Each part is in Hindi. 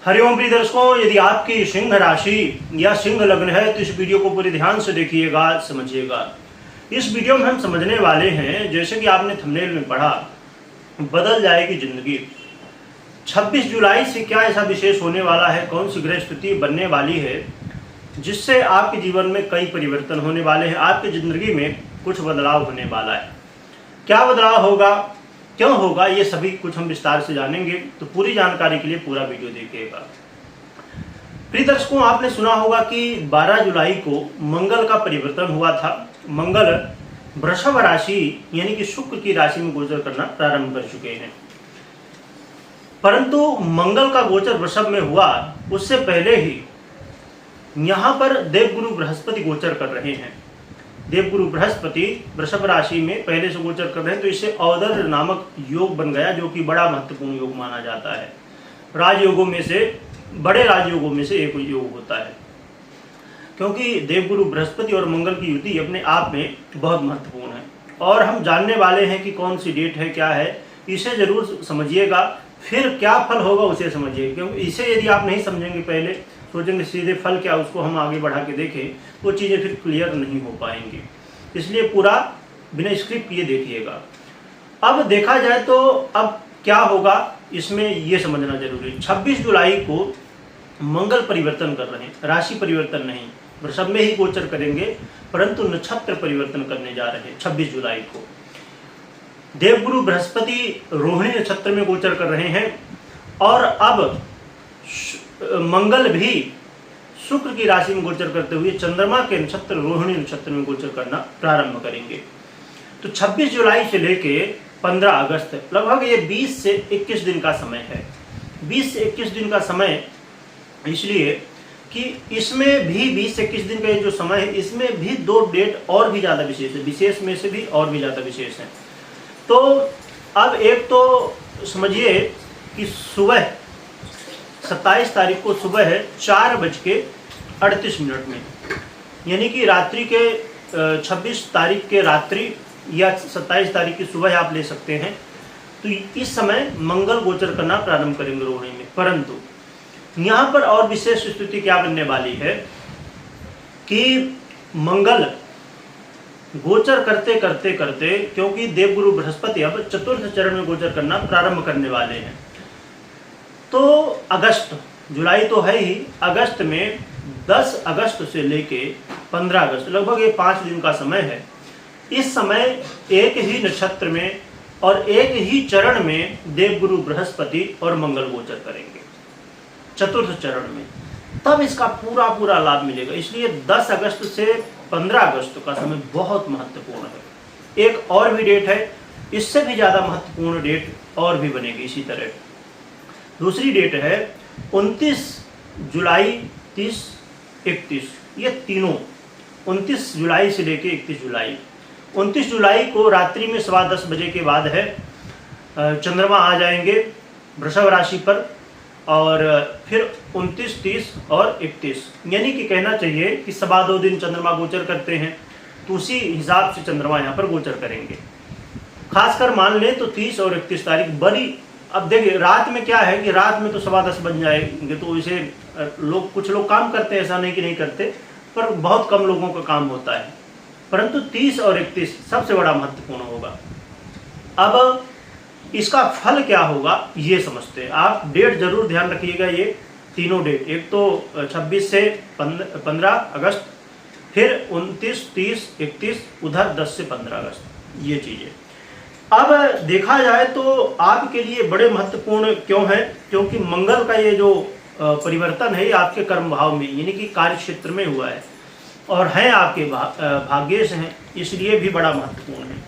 हरिओम प्रिय दर्शकों, यदि आपकी सिंह राशि या सिंह लग्न है तो इस वीडियो को पूरे ध्यान से देखिएगा, समझिएगा। इस वीडियो में हम समझने वाले हैं, जैसे कि आपने थंबनेल में पढ़ा, बदल जाएगी जिंदगी। 26 जुलाई से क्या ऐसा विशेष होने वाला है, कौन सी ग्रह स्थिति बनने वाली है जिससे आपके जीवन में कई परिवर्तन होने वाले हैं, आपकी जिंदगी में कुछ बदलाव होने वाला है। क्या बदलाव होगा, क्यों होगा, ये सभी कुछ हम विस्तार से जानेंगे। तो पूरी जानकारी के लिए पूरा वीडियो देखिएगा। प्रिय दर्शकों, आपने सुना होगा कि 12 जुलाई को मंगल का परिवर्तन हुआ था। मंगल वृषभ राशि यानी कि शुक्र की राशि में गोचर करना प्रारंभ कर चुके हैं। परंतु मंगल का गोचर वृषभ में हुआ उससे पहले ही यहां पर देवगुरु बृहस्पति गोचर कर रहे हैं। देवगुरु बृहस्पति वृषभ राशि में पहले से गोचर कर रहे हैं, तो इससे औदर्य नामक योग बन गया, जो कि बड़ा महत्वपूर्ण योग माना जाता है। राजयोगों में से, बड़े राजयोगों में से एक योग होता है, क्योंकि देवगुरु बृहस्पति और मंगल की युति अपने आप में बहुत महत्वपूर्ण है। और हम जानने वाले हैं कि कौन सी डेट है, क्या है, इसे जरूर समझिएगा। फिर क्या फल होगा उसे समझिए, क्योंकि इसे यदि आप नहीं समझेंगे, पहले सोचेंगे सीधे फल क्या, उसको हम आगे बढ़ा के देखें, वो चीज़ें फिर क्लियर नहीं हो पाएंगी। इसलिए पूरा बिना स्क्रिप्ट किए देखिएगा। अब देखा जाए तो अब क्या होगा, इसमें ये समझना जरूरी है। 26 जुलाई को मंगल परिवर्तन कर रहे हैं, राशि परिवर्तन नहीं, वृषभ में ही गोचर करेंगे, परंतु नक्षत्र परिवर्तन करने जा रहे हैं। 26 जुलाई को देवगुरु बृहस्पति रोहिणी नक्षत्र में गोचर कर रहे हैं, और अब मंगल भी शुक्र की राशि में गोचर करते हुए चंद्रमा के नक्षत्र रोहिणी नक्षत्र में गोचर करना प्रारंभ करेंगे। तो 26 जुलाई से लेके 15 अगस्त लगभग ये 20 से 21 दिन का समय है। 20 से 21 दिन का समय इसलिए कि इसमें भी 20 से 21 दिन का ये जो समय है, इसमें भी 2 डेट और भी ज़्यादा विशेष है, विशेष में से भी और भी ज़्यादा विशेष है। तो अब एक तो समझिए कि सुबह 27 तारीख को सुबह है 4:38 में, यानी कि रात्रि के 26 तारीख के रात्रि या 27 तारीख की सुबह आप ले सकते हैं। तो इस समय मंगल गोचर करना प्रारंभ करेंगे रोहिणी में। परंतु यहाँ पर और विशेष स्थिति क्या बनने वाली है कि मंगल गोचर करते करते करते, क्योंकि देवगुरु बृहस्पति अब चतुर्थ चरण में गोचर करना प्रारंभ करने वाले हैं, तो अगस्त, जुलाई तो है ही, अगस्त में 10 अगस्त से लेके 15 अगस्त लगभग ये 5 दिन का समय है। इस समय एक ही नक्षत्र में और एक ही चरण में देवगुरु बृहस्पति और मंगल गोचर करेंगे चतुर्थ चरण में, तब इसका पूरा लाभ मिलेगा। इसलिए 10 अगस्त से 15 अगस्त का समय बहुत महत्वपूर्ण है। एक और भी डेट है, इससे भी ज़्यादा महत्वपूर्ण डेट और भी बनेगी इसी तरह। दूसरी डेट है 29 जुलाई, 30, 31, ये तीनों 29 जुलाई से लेके 31 जुलाई। 29 जुलाई को रात्रि में 10:15 बजे के बाद है चंद्रमा आ जाएंगे वृषभ राशि पर, और फिर 29, 30 और 31, यानी कि कहना चाहिए कि 2.25 दिन चंद्रमा गोचर करते हैं, तो उसी हिसाब से चंद्रमा यहाँ पर गोचर करेंगे। खासकर मान लें तो 30 और 31 तारीख बड़ी, अब देखिए रात में क्या है कि रात में तो 10:15 बन जाएंगे, तो इसे लोग, कुछ लोग काम करते हैं, ऐसा नहीं कि नहीं करते, पर बहुत कम लोगों का काम होता है। परंतु 30 और 31 सबसे बड़ा महत्वपूर्ण होगा। अब इसका फल क्या होगा ये समझते हैं। आप डेट जरूर ध्यान रखिएगा, ये तीनों डेट, एक तो 26 से 15 अगस्त, फिर 29, 30, 31, उधर 10 से 15 अगस्त, ये चीज़ें। अब देखा जाए तो आपके लिए बड़े महत्वपूर्ण क्यों है, क्योंकि मंगल का ये जो परिवर्तन है ये आपके कर्म भाव में यानी कि कार्य क्षेत्र में हुआ है, और हैं आपके भाग्य से हैं, इसलिए भी बड़ा महत्वपूर्ण है।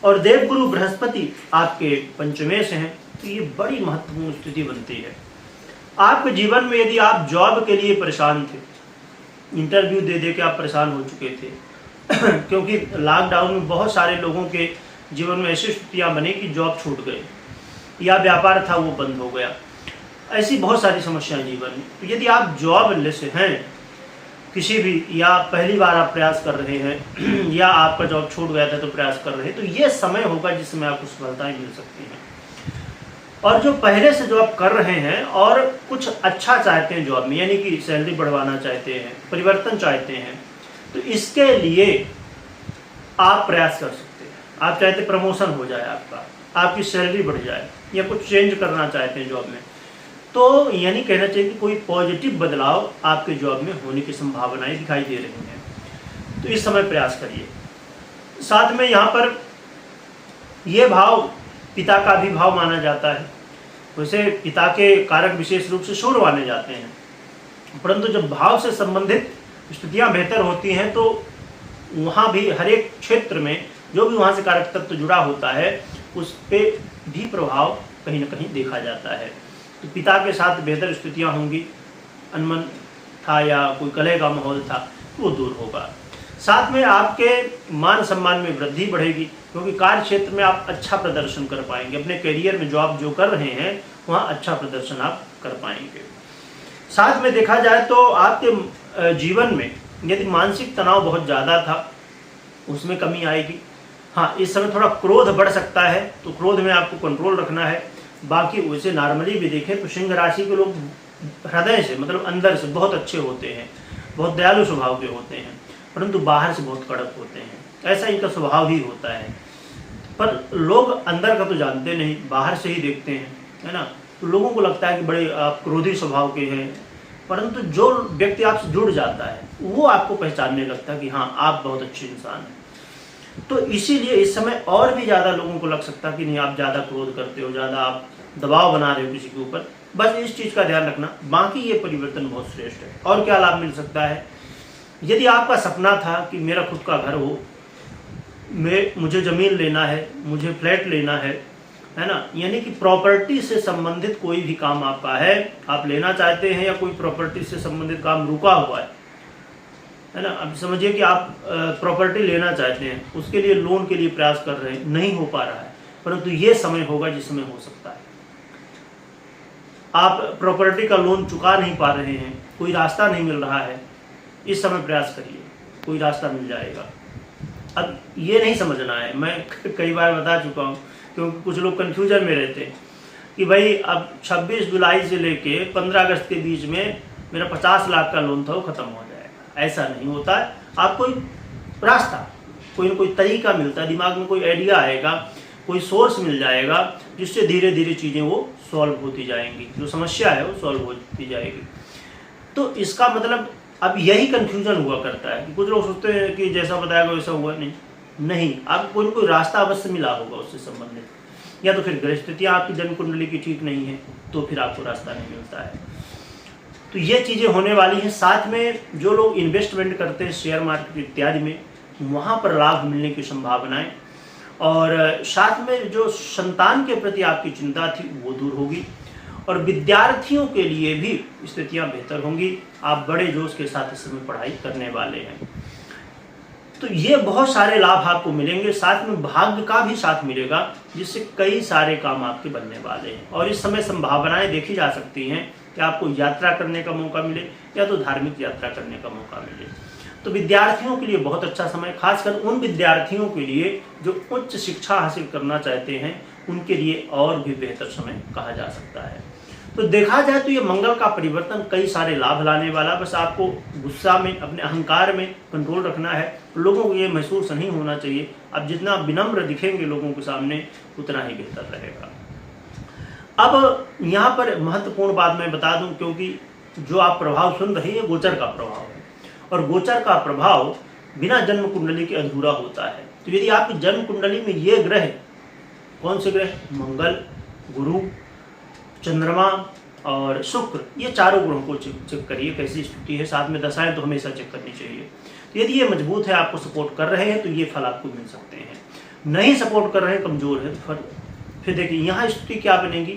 और देवगुरु बृहस्पति आपके पंचमें से हैं, तो ये बड़ी महत्वपूर्ण स्थिति बनती है आपके जीवन में। यदि आप जॉब के लिए परेशान थे, इंटरव्यू दे दे के आप परेशान हो चुके थे क्योंकि लॉकडाउन में बहुत सारे लोगों के जीवन में ऐसी स्थितियाँ बनी कि जॉब छूट गए या व्यापार था वो बंद हो गया, ऐसी बहुत सारी समस्याएं जीवन में। तो यदि आप जॉब से हैं किसी भी, या पहली बार आप प्रयास कर रहे हैं या आपका जॉब छूट गया था तो प्रयास कर रहे हैं, तो ये समय होगा जिसमें आपको सफलताएं मिल सकती हैं। और जो पहले से जॉब कर रहे हैं और कुछ अच्छा चाहते हैं जॉब में, यानी कि सैलरी बढ़वाना चाहते हैं, परिवर्तन चाहते हैं, तो इसके लिए आप प्रयास कर सकते हैं। आप चाहते प्रमोशन हो जाए, आपकी सैलरी बढ़ जाए, या कुछ चेंज करना चाहते हैं जॉब में, तो यानी कहना चाहिए कि कोई पॉजिटिव बदलाव आपके जॉब में होने की संभावनाएं दिखाई दे रही हैं। तो इस समय प्रयास करिए। साथ में यहाँ पर यह भाव पिता का भी भाव माना जाता है। वैसे पिता के कारक विशेष रूप से शुभ माने जाते हैं, परंतु जब भाव से संबंधित स्थितियाँ बेहतर होती हैं तो वहाँ भी हर एक क्षेत्र में जो भी वहाँ से कारक तत्व जुड़ा होता है उस पर भी प्रभाव कहीं ना कहीं देखा जाता है। तो पिता के साथ बेहतर स्थितियाँ होंगी, अनमन था या कोई कलह का माहौल था वो दूर होगा। साथ में आपके मान सम्मान में वृद्धि बढ़ेगी, क्योंकि कार्य क्षेत्र में आप अच्छा प्रदर्शन कर पाएंगे। अपने करियर में जॉब जो कर रहे हैं वहाँ अच्छा प्रदर्शन आप कर पाएंगे। साथ में देखा जाए तो आपके जीवन में यदि मानसिक तनाव बहुत ज़्यादा था उसमें कमी आएगी। हाँ, इस समय थोड़ा क्रोध बढ़ सकता है, तो क्रोध में आपको कंट्रोल रखना है। बाकी वैसे नॉर्मली भी देखें तो सिंह राशि के लोग हृदय से, मतलब अंदर से बहुत अच्छे होते हैं, बहुत दयालु स्वभाव के होते हैं, परंतु बाहर से बहुत कड़क होते हैं। ऐसा इनका स्वभाव ही होता है। पर लोग अंदर का तो जानते नहीं, बाहर से ही देखते हैं, है ना। तो लोगों को लगता है कि बड़े आप क्रोधी स्वभाव के हैं, परंतु जो व्यक्ति आपसे जुड़ जाता है वो आपको पहचानने लगता है कि हाँ, आप बहुत अच्छे इंसान हैं। तो इसीलिए इस समय और भी ज़्यादा लोगों को लग सकता है कि नहीं, आप ज़्यादा क्रोध करते हो, ज़्यादा आप दबाव बना रहे हो किसी के ऊपर। बस इस चीज़ का ध्यान रखना, बाकी ये परिवर्तन बहुत श्रेष्ठ है। और क्या लाभ मिल सकता है, यदि आपका सपना था कि मेरा खुद का घर हो, मुझे ज़मीन लेना है, मुझे फ्लैट लेना है ना, यानी कि प्रॉपर्टी से संबंधित कोई भी काम आपका है, आप लेना चाहते हैं, या कोई प्रॉपर्टी से संबंधित काम रुका हुआ है ना। अब समझिए कि आप प्रॉपर्टी लेना चाहते हैं, उसके लिए लोन के लिए प्रयास कर रहे हैं, नहीं हो पा रहा है, परंतु ये समय होगा जिसमें हो सकता है। आप प्रॉपर्टी का लोन चुका नहीं पा रहे हैं, कोई रास्ता नहीं मिल रहा है, इस समय प्रयास करिए, कोई रास्ता मिल जाएगा। अब ये नहीं समझना है, मैं कई बार बता चुका हूँ, क्योंकि कुछ लोग कन्फ्यूजन में रहते हैं कि भाई अब 26 जुलाई से लेके 15 अगस्त के बीच में मेरा 50 लाख का लोन था वो ख़त्म हो जाएगा। ऐसा नहीं होता है। आपको कोई रास्ता, कोई ना कोई तरीका मिलता है, दिमाग में कोई आइडिया आएगा, कोई सोर्स मिल जाएगा, जिससे धीरे धीरे चीज़ें वो सॉल्व होती जाएंगी, जो समस्या है वो सॉल्व होती जाएगी। तो इसका मतलब अब यही कन्फ्यूजन हुआ करता है कि कुछ लोग सोचते हैं कि जैसा बताया वैसा हुआ नहीं, आपको कोई ना कोई रास्ता अवश्य मिला होगा उससे संबंधित, या तो फिर ग्रह स्थितियाँ आपकी जन्म कुंडली की ठीक नहीं है तो फिर आपको रास्ता नहीं मिलता है। तो ये चीज़ें होने वाली हैं। साथ में जो लोग इन्वेस्टमेंट करते हैं शेयर मार्केट इत्यादि में, वहाँ पर लाभ मिलने की संभावनाएं, और साथ में जो संतान के प्रति आपकी चिंता थी वो दूर होगी, और विद्यार्थियों के लिए भी स्थितियाँ बेहतर होंगी। आप बड़े जोश के साथ इस समय पढ़ाई करने वाले हैं। तो ये बहुत सारे लाभ आपको मिलेंगे। साथ में भाग्य का भी साथ मिलेगा, जिससे कई सारे काम आपके बनने वाले हैं। और इस समय संभावनाएं देखी जा सकती हैं कि आपको यात्रा करने का मौका मिले, या तो धार्मिक यात्रा करने का मौका मिले। तो विद्यार्थियों के लिए बहुत अच्छा समय, खासकर उन विद्यार्थियों के लिए जो उच्च शिक्षा हासिल करना चाहते हैं, उनके लिए और भी बेहतर समय कहा जा सकता है। तो देखा जाए तो ये मंगल का परिवर्तन कई सारे लाभ लाने वाला। बस आपको गुस्सा में, अपने अहंकार में कंट्रोल रखना है। लोगों को ये महसूस नहीं होना चाहिए। अब जितना विनम्र दिखेंगे लोगों के सामने, उतना ही बेहतर रहेगा। अब यहाँ पर महत्वपूर्ण बात मैं बता दूं, क्योंकि जो आप प्रभाव सुन रहे हैं गोचर का प्रभाव है, और गोचर का प्रभाव बिना जन्म कुंडली के अधूरा होता है। तो यदि आपकी जन्म कुंडली में ये ग्रह, कौन से ग्रह, मंगल, गुरु, चंद्रमा और शुक्र, ये चारों ग्रहों को चेक करिए कैसी स्थिति है। साथ में दशाएं तो हमेशा चेक करनी चाहिए। तो यदि ये मजबूत है, आपको सपोर्ट कर रहे हैं, तो ये फल आपको मिल सकते हैं। नहीं सपोर्ट कर रहे हैं, कमजोर है, तो फिर देखिए यहाँ स्थिति क्या बनेगी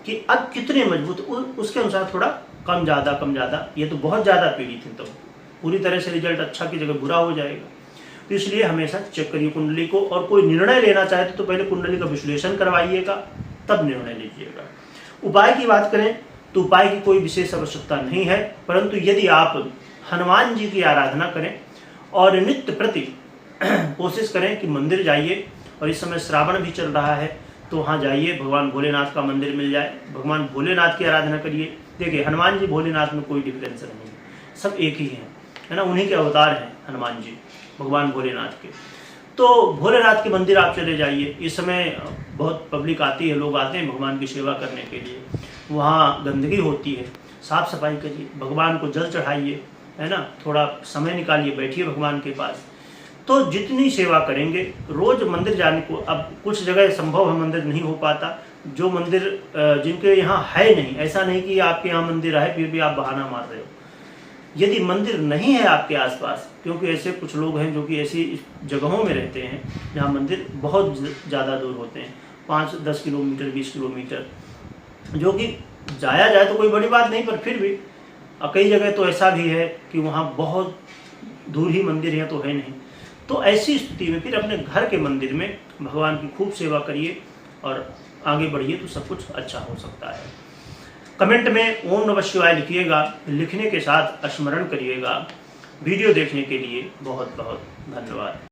कि अब कितने मजबूत, उसके अनुसार थोड़ा कम ज़्यादा। ये तो बहुत ज़्यादा पीड़ित है, तो पूरी तरह से रिजल्ट अच्छा की जगह बुरा हो जाएगा। तो इसलिए हमेशा चेक करिए कुंडली को, और कोई निर्णय लेना चाहे तो पहले कुंडली का विश्लेषण करवाइएगा, तब निर्णय लीजिएगा। उपाय की बात करें तो उपाय की कोई विशेष आवश्यकता नहीं है, परंतु यदि आप हनुमान जी की आराधना करें और नित्य प्रति कोशिश करें कि मंदिर जाइए, और इस समय श्रावण भी चल रहा है तो वहाँ जाइए, भगवान भोलेनाथ का मंदिर मिल जाए, भगवान भोलेनाथ की आराधना करिए। देखिए हनुमान जी भोलेनाथ में कोई डिफरेंस नहीं है, सब एक ही हैं, है ना, उन्हीं के अवतार हैं हनुमान जी, भगवान भोलेनाथ के। तो भोलेनाथ के मंदिर आप चले जाइए, इस समय बहुत पब्लिक आती है, लोग आते हैं भगवान की सेवा करने के लिए। वहाँ गंदगी होती है, साफ सफाई करिए, भगवान को जल चढ़ाइए, है ना, थोड़ा समय निकालिए, बैठिए भगवान के पास। तो जितनी सेवा करेंगे, रोज मंदिर जाने को, अब कुछ जगह संभव है मंदिर नहीं हो पाता, जो मंदिर जिनके यहाँ है नहीं, ऐसा नहीं कि आपके यहाँ मंदिर है फिर भी आप बहाना मार रहे हो। यदि मंदिर नहीं है आपके आसपास, क्योंकि ऐसे कुछ लोग हैं जो कि ऐसी जगहों में रहते हैं जहाँ मंदिर बहुत ज़्यादा दूर होते हैं, 5-10 किलोमीटर 20 किलोमीटर, जो कि जाया जाए तो कोई बड़ी बात नहीं, पर फिर भी कई जगह तो ऐसा भी है कि वहाँ बहुत दूर ही मंदिर है तो है नहीं। तो ऐसी स्थिति में फिर अपने घर के मंदिर में भगवान की खूब सेवा करिए और आगे बढ़िए, तो सब कुछ अच्छा हो सकता है। कमेंट में ओम नमः शिवाय लिखिएगा, लिखने के साथ स्मरण करिएगा। वीडियो देखने के लिए बहुत बहुत धन्यवाद।